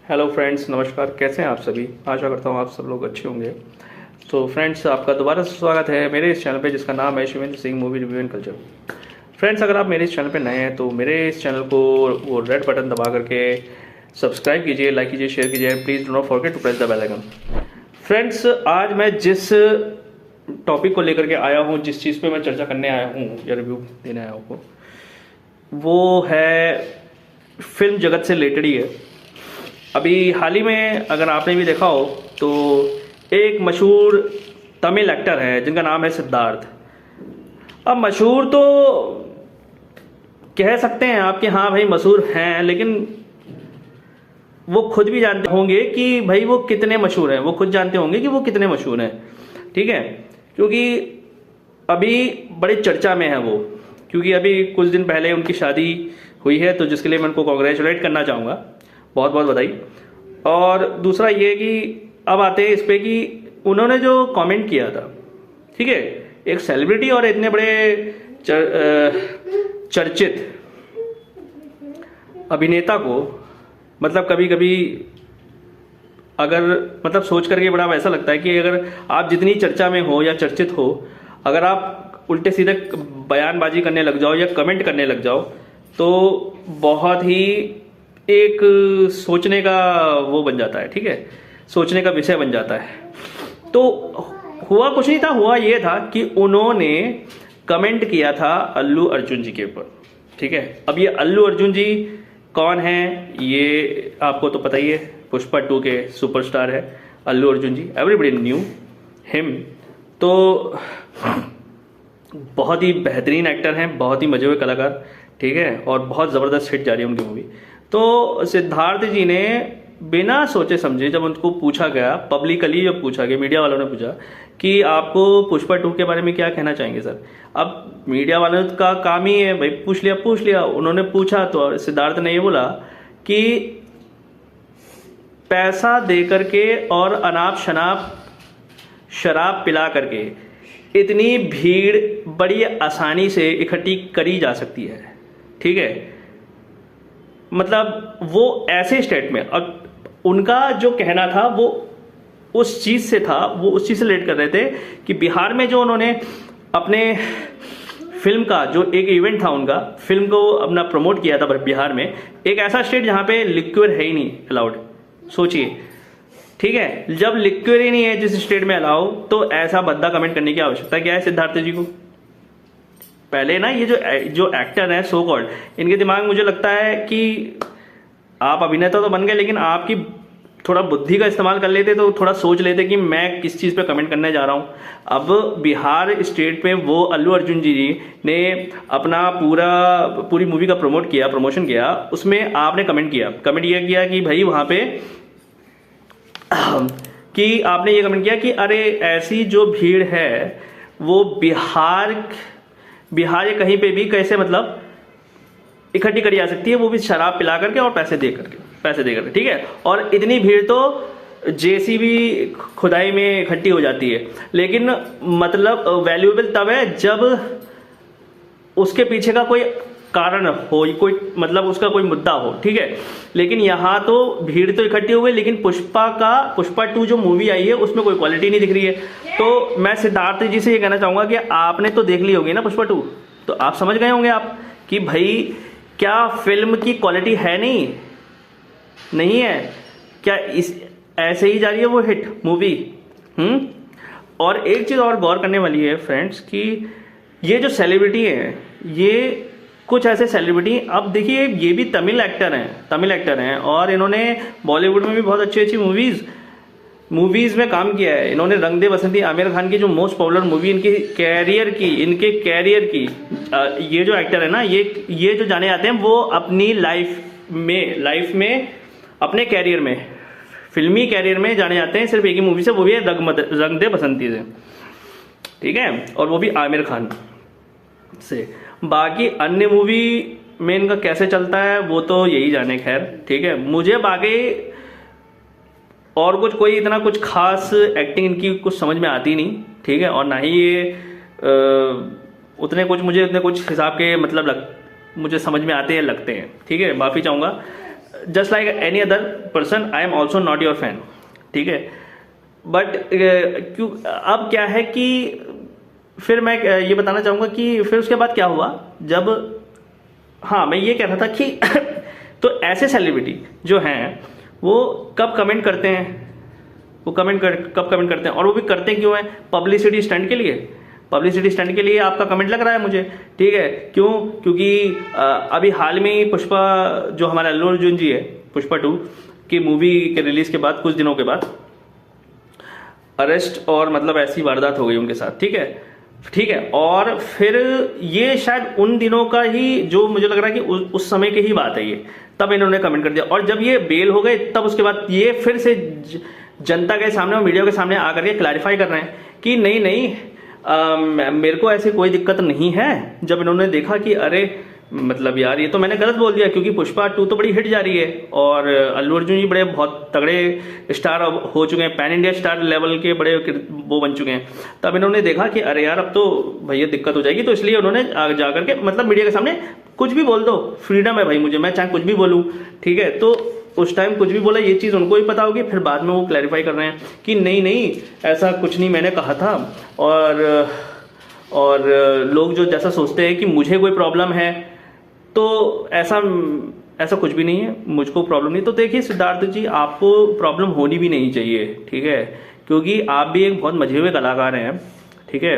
Hello friends, नमस्कार। कैसे हैं आप सभी? आशा करता हूँ आप सब लोग अच्छे होंगे। तो फ्रेंड्स, आपका दोबारा से स्वागत है मेरे इस चैनल पे जिसका नाम है Shivendra Singh movie review and culture. Friends, अगर आप मेरे इस चैनल पे नए हैं तो मेरे इस चैनल को वो रेड बटन दबा करके सब्सक्राइब कीजिए, लाइक कीजिए, शेयर कीजिए। Please do not forget to press the bell icon. Friends, आज मैं जिस टॉपिक को लेकर के आया हूँ, जिस चीज़ पे मैं चर्चा करने आया हूँ या रिव्यू देने आया हूँ, वो है फिल्म जगत से रिलेटेड ही है। अभी हाल ही में अगर आपने भी देखा हो तो एक मशहूर तमिल एक्टर है जिनका नाम है सिद्धार्थ। अब मशहूर तो कह सकते हैं आप कि हाँ भाई मशहूर हैं, लेकिन वो खुद भी जानते होंगे कि भाई वो कितने मशहूर हैं। वो खुद जानते होंगे कि वो कितने मशहूर हैं, ठीक है। क्योंकि अभी बड़ी चर्चा में है वो, क्योंकि अभी कुछ दिन पहले उनकी शादी हुई है, तो जिसके लिए मैं उनको कॉन्ग्रेचुलेट करना चाहूँगा, बहुत बहुत बधाई। और दूसरा ये कि अब आते हैं इस पे कि उन्होंने जो कमेंट किया था, ठीक है, एक सेलिब्रिटी और इतने बड़े चर्चित अभिनेता को, मतलब कभी कभी अगर मतलब सोच करके बड़ा वैसा लगता है कि अगर आप जितनी चर्चा में हो या चर्चित हो, अगर आप उल्टे सीधे बयानबाजी करने लग जाओ या कमेंट करने लग जाओ तो बहुत ही एक सोचने का वो बन जाता है, ठीक है, सोचने का विषय बन जाता है। तो हुआ कुछ नहीं था, हुआ ये था कि उन्होंने कमेंट किया था अल्लू अर्जुन जी के ऊपर, ठीक है। अब ये अल्लू अर्जुन जी कौन है ये आपको तो पता ही है, पुष्पा 2 के सुपरस्टार है Allu Arjun ji. Everybody knew him. तो बहुत ही बेहतरीन एक्टर हैं, बहुत ही मजे हुए कलाकार, ठीक है, और बहुत ज़बरदस्त हिट जा रही है उनकी मूवी। तो सिद्धार्थ जी ने बिना सोचे समझे, जब उनको पूछा गया पब्लिकली, जब पूछा गया, मीडिया वालों ने पूछा कि आपको पुष्पा 2 के बारे में क्या कहना चाहेंगे सर। अब मीडिया वालों का काम ही है भाई, पूछ लिया। उन्होंने पूछा तो सिद्धार्थ ने ये बोला कि पैसा दे करके और अनाप शनाप शराब पिला करके इतनी भीड़ बड़ी आसानी से इकट्ठी करी जा सकती है, ठीक है। मतलब वो ऐसे स्टेट में, और उनका जो कहना था वो उस चीज से था, वो उस चीज से रिलेट कर रहे थे कि बिहार में जो उन्होंने अपने फिल्म का जो एक इवेंट था, उनका फिल्म को अपना प्रमोट किया था बिहार में, एक ऐसा स्टेट जहां पे लिक्विड है ही नहीं अलाउड। सोचिए, ठीक है, जब लिक्विड ही नहीं है जिस स्टेट में अलाउ, तो ऐसा भद्दा कमेंट करने की आवश्यकता क्या है सिद्धार्थ जी को। पहले ना ये जो एक्टर है सो कॉल्ड, इनके दिमाग में मुझे लगता है कि आप अभिनेता तो बन गए, लेकिन आपकी थोड़ा बुद्धि का इस्तेमाल कर लेते तो थोड़ा सोच लेते कि मैं किस चीज़ पे कमेंट करने जा रहा हूँ। अब बिहार स्टेट में वो अल्लू अर्जुन जी ने अपना पूरी मूवी का प्रमोशन किया, उसमें आपने कमेंट ये किया कि भाई वहाँ पे कि आपने ये कमेंट किया कि अरे ऐसी जो भीड़ है वो बिहार या कहीं पे भी कैसे मतलब इकट्ठी करी जा सकती है, वो भी शराब पिला करके और पैसे दे करके, ठीक है। और इतनी भीड़ तो जेसीबी खुदाई में इकट्ठी हो जाती है, लेकिन मतलब वैल्यूएबल तब है जब उसके पीछे का कोई कारण हो, कोई मतलब उसका कोई मुद्दा हो, ठीक है। लेकिन यहाँ तो भीड़ तो इकट्ठी हो गई, लेकिन पुष्पा 2 जो मूवी आई है उसमें कोई क्वालिटी नहीं दिख रही है। तो मैं सिद्धार्थ जी से ये कहना चाहूंगा कि आपने तो देख ली होगी ना पुष्पा 2, तो आप समझ गए होंगे आप कि भाई क्या फिल्म की क्वालिटी है, नहीं है क्या, इस ऐसे ही जा रही है वो हिट मूवी। और एक चीज और गौर करने वाली है फ्रेंड्स कि ये जो सेलिब्रिटी है, ये कुछ ऐसे सेलिब्रिटी, अब देखिए ये भी तमिल एक्टर हैं और इन्होंने बॉलीवुड में भी बहुत अच्छी मूवीज में काम किया है। इन्होंने रंग दे बसंती, आमिर खान की जो मोस्ट पॉपुलर मूवी इनके कैरियर की ये जो एक्टर है ना, ये जो जाने जाते हैं वो अपनी लाइफ में अपने कैरियर में, फिल्मी कैरियर में जाने जाते हैं सिर्फ एक ही मूवी से, वो भी है रंग दे बसंती से, ठीक है, और वो भी आमिर खान से। बाकी अन्य मूवी में इनका कैसे चलता है वो तो यही जाने, खैर ठीक है। मुझे बाकी और कोई इतना कुछ खास एक्टिंग इनकी कुछ समझ में आती नहीं, ठीक है, और ना ही ये उतने कुछ हिसाब के मतलब मुझे समझ में आते हैं लगते हैं, ठीक है। माफ़ी चाहूँगा just like any other person I am also not your fan, ठीक है। बट क्यों, अब क्या है कि फिर मैं ये बताना चाहूँगा कि फिर उसके बाद क्या हुआ जब, हाँ मैं ये कह रहा था कि तो ऐसे सेलिब्रिटी जो हैं वो कब कमेंट करते हैं, वो कब कमेंट करते हैं, और वो भी करते क्यों हैं? पब्लिसिटी स्टंट के लिए। पब्लिसिटी स्टंट के लिए आपका कमेंट लग रहा है मुझे, ठीक है। क्यों? क्योंकि अभी हाल में ही पुष्पा, जो हमारे अल्लू अर्जुन जी है, पुष्पा 2 की मूवी के रिलीज के बाद कुछ दिनों के बाद अरेस्ट और मतलब ऐसी वारदात हो गई उनके साथ, ठीक है। और फिर ये शायद उन दिनों का ही, जो मुझे लग रहा है कि उस समय की ही बात है ये, तब इन्होंने कमेंट कर दिया। और जब ये बेल हो गए तब उसके बाद ये फिर से जनता के सामने और मीडिया के सामने आकर के क्लैरिफाई कर रहे हैं कि नहीं मेरे को ऐसी कोई दिक्कत नहीं है। जब इन्होंने देखा कि अरे मतलब यार ये तो मैंने गलत बोल दिया, क्योंकि पुष्पा 2 तो बड़ी हिट जा रही है और अल्लू अर्जुन जी बड़े बहुत तगड़े स्टार हो चुके हैं, पैन इंडिया स्टार लेवल के बड़े वो बन चुके हैं। तब इन्होंने देखा कि अरे यार अब तो भैया दिक्कत हो जाएगी, तो इसलिए उन्होंने जाकर के मतलब मीडिया के सामने कुछ भी बोल दो, फ्रीडम है भाई मुझे, मैं चाहे कुछ भी बोलूँ, ठीक है। तो उस टाइम कुछ भी बोला, ये चीज़ उनको ही पता होगी। फिर बाद में वो क्लैरिफाई कर रहे हैं कि नहीं ऐसा कुछ नहीं मैंने कहा था, और लोग जो जैसा सोचते हैं कि मुझे कोई प्रॉब्लम है, तो ऐसा कुछ भी नहीं है, मुझको प्रॉब्लम नहीं। तो देखिए सिद्धार्थ जी, आपको प्रॉब्लम होनी भी नहीं चाहिए, ठीक है, क्योंकि आप भी एक बहुत मजे हुए कलाकार हैं, ठीक है।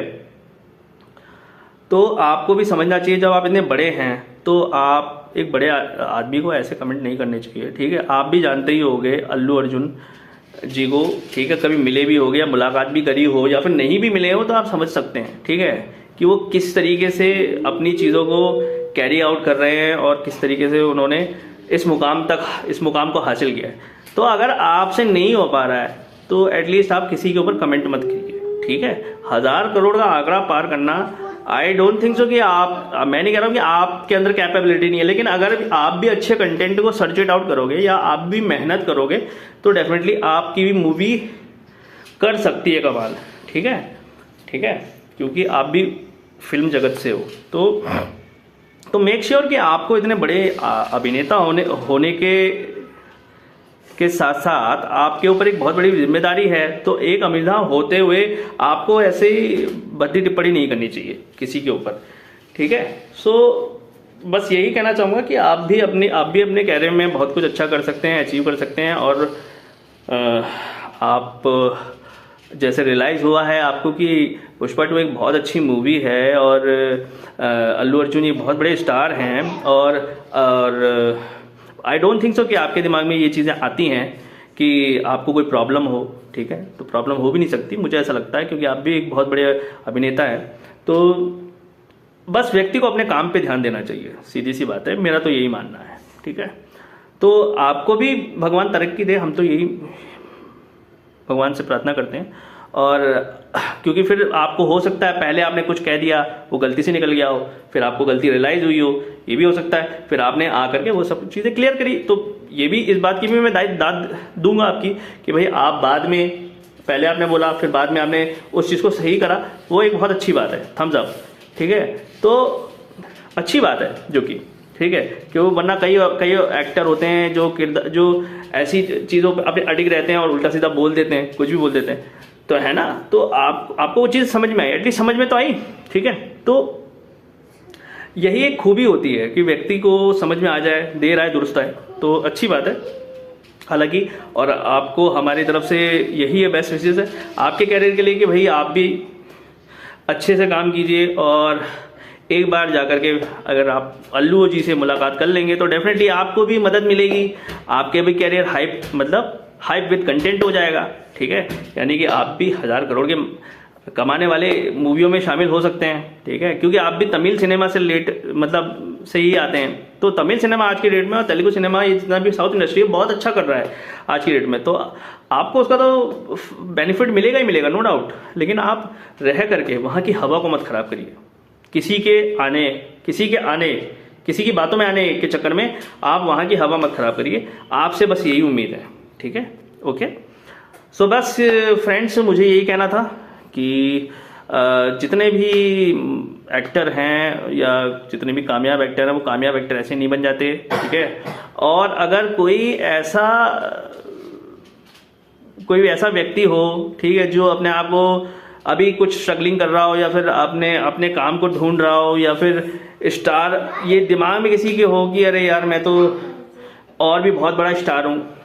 तो आपको भी समझना चाहिए, जब आप इतने बड़े हैं तो आप एक बड़े आदमी को ऐसे कमेंट नहीं करने चाहिए, ठीक है। आप भी जानते ही होंगे अल्लू अर्जुन जी को, ठीक है, कभी मिले भी होगे या मुलाकात भी करी हो या फिर नहीं भी मिले हो, तो आप समझ सकते हैं, ठीक है, कि वो किस तरीके से अपनी चीज़ों को कैरी आउट कर रहे हैं और किस तरीके से उन्होंने इस मुकाम को हासिल किया है। तो अगर आपसे नहीं हो पा रहा है तो एटलीस्ट आप किसी के ऊपर कमेंट मत कीजिए, ठीक है। 1000 करोड़ का आंकड़ा पार करना, आई डोंट थिंक सो कि मैं नहीं कह रहा हूँ कि आपके अंदर कैपेबिलिटी नहीं है, लेकिन अगर आप भी अच्छे कंटेंट को सर्च इट आउट करोगे या आप भी मेहनत करोगे तो डेफिनेटली आपकी भी मूवी कर सकती है कमाल, ठीक है, क्योंकि आप भी फिल्म जगत से हो। तो मेक श्योर कि आपको इतने बड़े अभिनेता होने के साथ साथ आपके ऊपर एक बहुत बड़ी जिम्मेदारी है। तो एक अभिनेता होते हुए आपको ऐसे ही भद्दी टिप्पणी नहीं करनी चाहिए किसी के ऊपर, ठीक है। सो बस यही कहना चाहूँगा कि आप भी अपने कैरियर में बहुत कुछ अच्छा कर सकते हैं, अचीव कर सकते हैं। और आप जैसे रियलाइज़ हुआ है आपको कि पुष्पा 2 एक बहुत अच्छी मूवी है और अल्लू अर्जुन ये बहुत बड़े स्टार हैं, और आई डोंट थिंक सो कि आपके दिमाग में ये चीज़ें आती हैं कि आपको कोई प्रॉब्लम हो, ठीक है। तो प्रॉब्लम हो भी नहीं सकती, मुझे ऐसा लगता है, क्योंकि आप भी एक बहुत बड़े अभिनेता हैं। तो बस व्यक्ति को अपने काम पे ध्यान देना चाहिए, सीधी सी बात है, मेरा तो यही मानना है, ठीक है। तो आपको भी भगवान तरक्की दे, हम तो यही भगवान से प्रार्थना करते हैं। और क्योंकि फिर आपको हो सकता है पहले आपने कुछ कह दिया, वो गलती से निकल गया हो, फिर आपको गलती रियलाइज़ हुई हो, ये भी हो सकता है, फिर आपने आकर के वो सब चीज़ें क्लियर करी। तो ये भी, इस बात की भी मैं दाद दूंगा आपकी कि भाई आप बाद में, पहले आपने बोला फिर बाद में आपने उस चीज़ को सही करा, वो एक बहुत अच्छी बात है, थम्स अप, ठीक है। तो अच्छी बात है जो कि, ठीक है, क्यों, वरना कई एक्टर होते हैं जो ऐसी चीज़ों पर अपने अडिग रहते हैं और उल्टा सीधा बोल देते हैं, कुछ भी बोल देते हैं, तो है ना। तो आपको वो चीज़ समझ में आई, एटलीस्ट समझ में तो आई, ठीक है। तो यही एक खूबी होती है कि व्यक्ति को समझ में आ जाए, देर आए दुरुस्त आए, तो अच्छी बात है। हालांकि और आपको हमारी तरफ से यही है, बेस्ट विशेस है आपके कैरियर के लिए कि भाई आप भी अच्छे से काम कीजिए, और एक बार जाकर के अगर आप अल्लू जी से मुलाकात कर लेंगे तो डेफिनेटली आपको भी मदद मिलेगी, आपके भी कैरियर हाइप विद कंटेंट हो जाएगा, ठीक है। यानी कि आप भी 1000 करोड़ के कमाने वाले मूवियों में शामिल हो सकते हैं, ठीक है, क्योंकि आप भी तमिल सिनेमा से से ही आते हैं। तो तमिल सिनेमा आज की डेट में और तेलुगु सिनेमा, ये जितना भी साउथ इंडस्ट्री है, बहुत अच्छा कर रहा है आज की डेट में। तो आपको उसका तो बेनिफिट मिलेगा ही मिलेगा, नो डाउट। लेकिन आप रह करके वहाँ की हवा को मत खराब करिए, किसी की बातों में आने के चक्कर में आप वहाँ की हवा मत खराब करिए। आपसे बस यही उम्मीद है, ठीक है, ओके। सो बस फ्रेंड्स, मुझे यही कहना था कि जितने भी एक्टर हैं या जितने भी कामयाब एक्टर हैं वो कामयाब एक्टर ऐसे नहीं बन जाते, ठीक है। और अगर कोई ऐसा व्यक्ति हो, ठीक है, जो अपने आप को अभी कुछ स्ट्रगलिंग कर रहा हो या फिर अपने काम को ढूंढ रहा हो या फिर स्टार ये दिमाग में किसी के हो कि अरे यार मैं तो और भी बहुत बड़ा स्टार हूँ,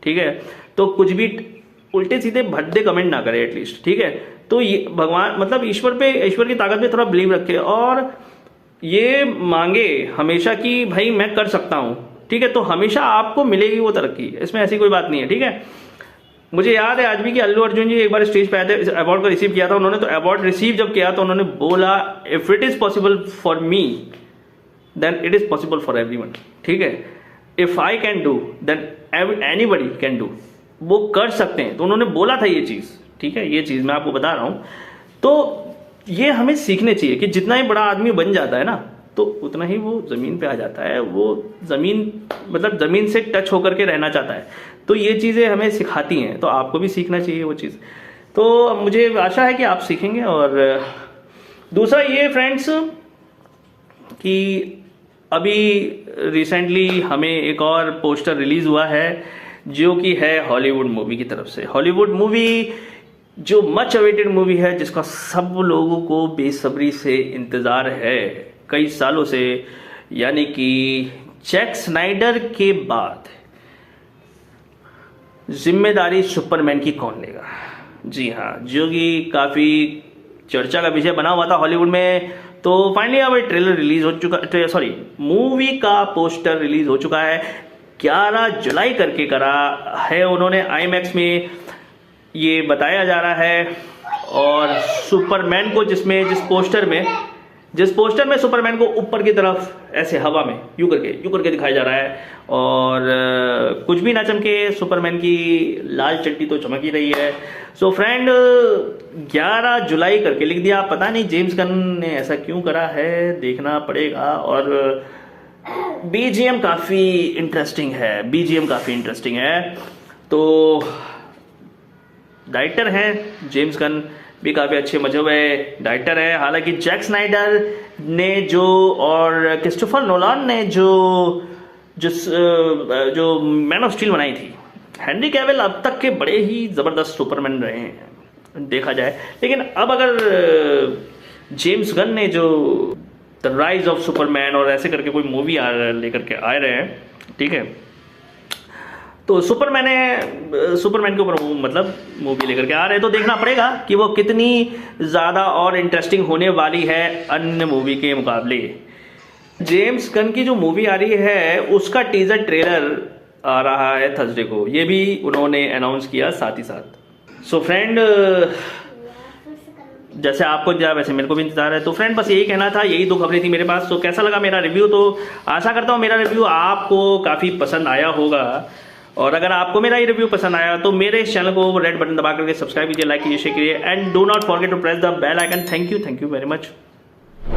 ठीक है, तो कुछ भी उल्टे सीधे भद्दे कमेंट ना करे एटलीस्ट, ठीक है। तो ये भगवान मतलब ईश्वर की ताकत पे थोड़ा बिलीव रखे और ये मांगे हमेशा कि भाई मैं कर सकता हूँ, ठीक है, तो हमेशा आपको मिलेगी वो तरक्की, इसमें ऐसी कोई बात नहीं है, ठीक है। मुझे याद है आज भी कि अल्लू अर्जुन जी एक बार स्टेज पे आए थे, अवार्ड को रिसीव किया था उन्होंने, तो अवार्ड रिसीव जब किया तो उन्होंने बोला if it is possible for me then it is possible for everyone, ठीक है। If I can do then anybody can do, वो कर सकते हैं, तो उन्होंने बोला था ये चीज, ठीक है, ये चीज मैं आपको बता रहा हूं। तो ये हमें सीखने चाहिए कि जितना ही बड़ा आदमी बन जाता है ना तो उतना ही वो जमीन पे आ जाता है, वो जमीन से टच होकर के रहना चाहता है, तो ये चीजें हमें सिखाती हैं, तो आपको भी सीखना चाहिए वो चीज। तो मुझे आशा है कि आप सीखेंगे। और दूसरा ये फ्रेंड्स कि अभी रिसेंटली हमें एक और पोस्टर रिलीज हुआ है जो कि है हॉलीवुड मूवी की तरफ से। हॉलीवुड मूवी जो मच अवेटेड मूवी है, जिसका सब लोगों को बेसब्री से इंतजार है कई सालों से, यानी कि जैक स्नाइडर के बाद जिम्मेदारी सुपरमैन की कौन लेगा। जी हाँ, जो कि काफी चर्चा का विषय बना हुआ था हॉलीवुड में। तो फाइनली अब ट्रेलर रिलीज हो चुका, सॉरी मूवी का पोस्टर रिलीज हो चुका है। 11 जुलाई करके करा है उन्होंने आईमैक्स में, ये बताया जा रहा है। और सुपरमैन को जिस पोस्टर में सुपरमैन को ऊपर की तरफ ऐसे हवा में यूं करके दिखाया जा रहा है। और कुछ भी ना चमके, सुपरमैन की लाल चट्टी तो चमक ही रही है। सो फ्रेंड 11 जुलाई करके लिख दिया, पता नहीं जेम्स गन ने ऐसा क्यों करा है, देखना पड़ेगा। और बीजीएम काफी इंटरेस्टिंग है, तो डायरेक्टर हैं जेम्स गन भी काफी अच्छे मजे हुए डायरेक्टर है। हालांकि जैक स्नाइडर ने जो और क्रिस्टोफर नोलान ने जो मैन ऑफ स्टील बनाई थी, हेनरी कैविल अब तक के बड़े ही जबरदस्त सुपरमैन रहे हैं देखा जाए। लेकिन अब अगर जेम्स गन ने जो द राइज ऑफ सुपरमैन और ऐसे करके कोई मूवी लेकर के आ रहे हैं, ठीक है, तो सुपरमैन के ऊपर मतलब मूवी लेकर के आ रहे हैं, तो देखना पड़ेगा कि वो कितनी ज़्यादा और इंटरेस्टिंग होने वाली है अन्य मूवी के मुकाबले। जेम्स गन की जो मूवी आ रही है उसका टीजर ट्रेलर आ रहा है थर्सडे को, ये भी उन्होंने अनाउंस किया साथ ही साथ। सो फ्रेंड जैसे आपको इंतजार वैसे मेरे को भी इंतजार है। तो फ्रेंड बस यही कहना था, यही 2 खबरें थी मेरे पास। तो कैसा लगा मेरा रिव्यू, तो आशा करता हूँ मेरा रिव्यू आपको काफ़ी पसंद आया होगा। और अगर आपको मेरा ये रिव्यू पसंद आया तो मेरे इस चैनल को रेड बटन दबा करके सब्सक्राइब कीजिए, लाइक कीजिए, शेयर कीजिए and do not forget to press the bell icon. Thank you very much.